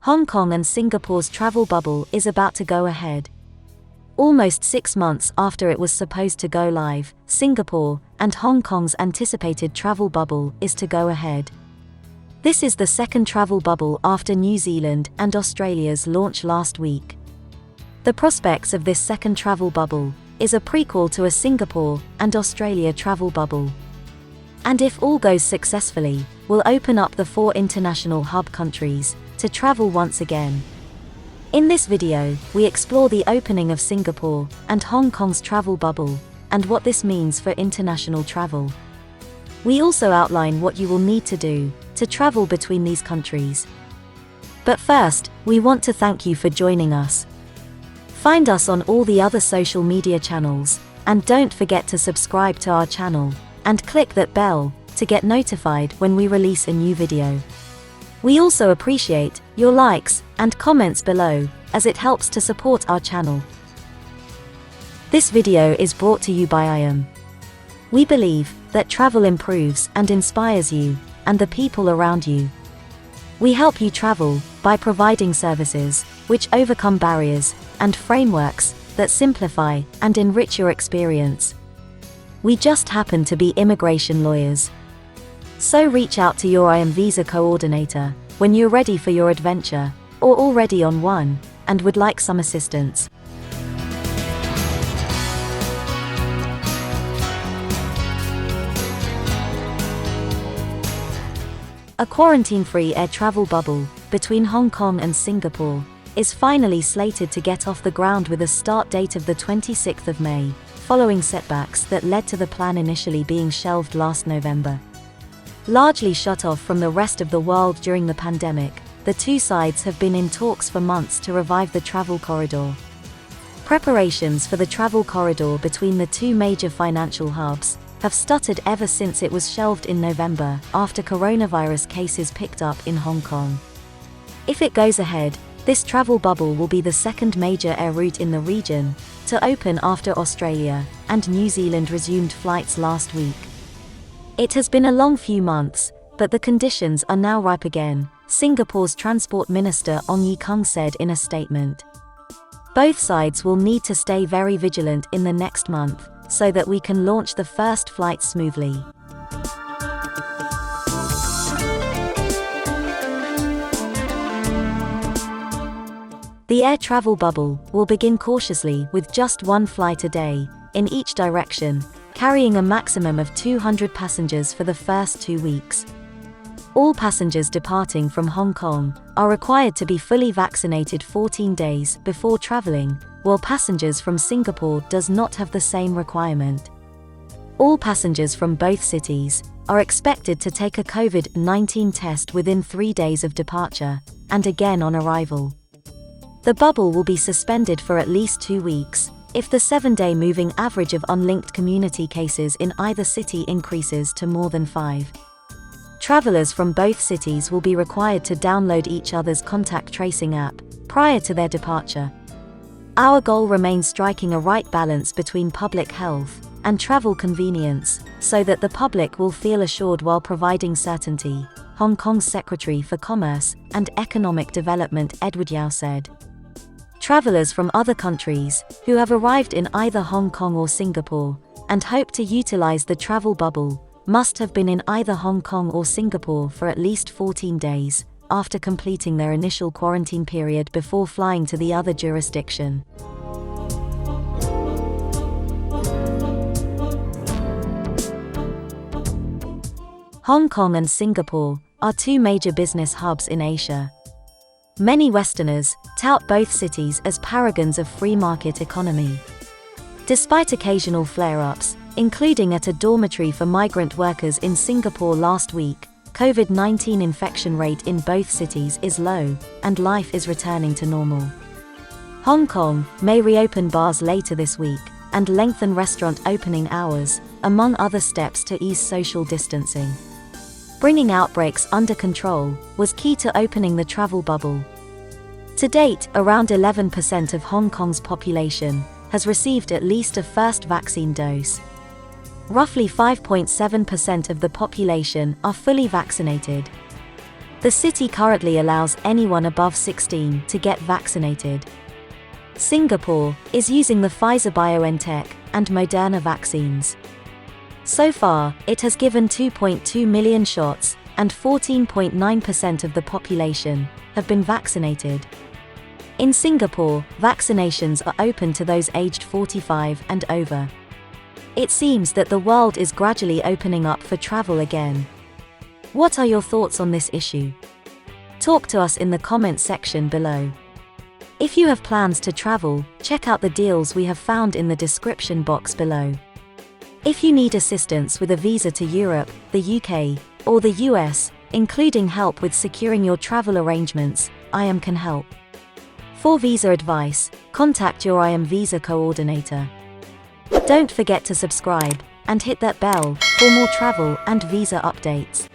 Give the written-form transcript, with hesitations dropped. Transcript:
Hong Kong and Singapore's travel bubble is about to go ahead. Almost 6 months after it was supposed to go live, Singapore and Hong Kong's anticipated travel bubble is to go ahead. This is the second travel bubble after New Zealand and Australia's launch last week. The prospects of this second travel bubble is a prequel to a Singapore and Australia travel bubble. And if all goes successfully, will open up the 4 international hub countries to travel once again. In this video, we explore the opening of Singapore and Hong Kong's travel bubble, and what this means for international travel. We also outline what you will need to do to travel between these countries. But first, we want to thank you for joining us. Find us on all the other social media channels, and don't forget to subscribe to our channel, and click that bell to get notified when we release a new video. We also appreciate your likes and comments below, as it helps to support our channel. This video is brought to you by Widen. We believe that travel improves and inspires you and the people around you. We help you travel by providing services which overcome barriers and frameworks that simplify and enrich your experience. We just happen to be immigration lawyers. So reach out to your IM visa coordinator when you're ready for your adventure, or already on one, and would like some assistance. A quarantine-free air travel bubble between Hong Kong and Singapore is finally slated to get off the ground with a start date of the 26th of May, following setbacks that led to the plan initially being shelved last November. Largely shut off from the rest of the world during the pandemic, the two sides have been in talks for months to revive the travel corridor. Preparations for the travel corridor between the two major financial hubs have stuttered ever since it was shelved in November after coronavirus cases picked up in Hong Kong. If it goes ahead, this travel bubble will be the second major air route in the region to open after Australia and New Zealand resumed flights last week. It has been a long few months, but the conditions are now ripe again, Singapore's Transport Minister Ong Ye Kung said in a statement. Both sides will need to stay very vigilant in the next month, so that we can launch the first flight smoothly. The air travel bubble will begin cautiously with just one flight a day, in each direction, carrying a maximum of 200 passengers for the first 2 weeks. All passengers departing from Hong Kong are required to be fully vaccinated 14 days before traveling, while passengers from Singapore does not have the same requirement. All passengers from both cities are expected to take a COVID-19 test within 3 days of departure, and again on arrival. The bubble will be suspended for at least 2 weeks, if the 7-day moving average of unlinked community cases in either city increases to more than 5. Travelers from both cities will be required to download each other's contact tracing app prior to their departure. Our goal remains striking a right balance between public health and travel convenience, so that the public will feel assured while providing certainty, Hong Kong's Secretary for Commerce and Economic Development Edward Yao said. Travelers from other countries who have arrived in either Hong Kong or Singapore and hope to utilize the travel bubble must have been in either Hong Kong or Singapore for at least 14 days after completing their initial quarantine period before flying to the other jurisdiction. Hong Kong and Singapore are two major business hubs in Asia. Many Westerners tout both cities as paragons of free market economy. Despite occasional flare-ups, including at a dormitory for migrant workers in Singapore last week, COVID-19 infection rate in both cities is low, and life is returning to normal. Hong Kong may reopen bars later this week, and lengthen restaurant opening hours, among other steps to ease social distancing. Bringing outbreaks under control was key to opening the travel bubble. To date, around 11% of Hong Kong's population has received at least a first vaccine dose. Roughly 5.7% of the population are fully vaccinated. The city currently allows anyone above 16 to get vaccinated. Singapore is using the Pfizer-BioNTech and Moderna vaccines. So far, it has given 2.2 million shots, and 14.9% of the population have been vaccinated. In Singapore, vaccinations are open to those aged 45 and over. It seems that the world is gradually opening up for travel again. What are your thoughts on this issue? Talk to us in the comments section below. If you have plans to travel, check out the deals we have found in the description box below. If you need assistance with a visa to Europe, the UK, or the US, including help with securing your travel arrangements, IAM can help. For visa advice, contact your IAM visa coordinator. Don't forget to subscribe and hit that bell for more travel and visa updates.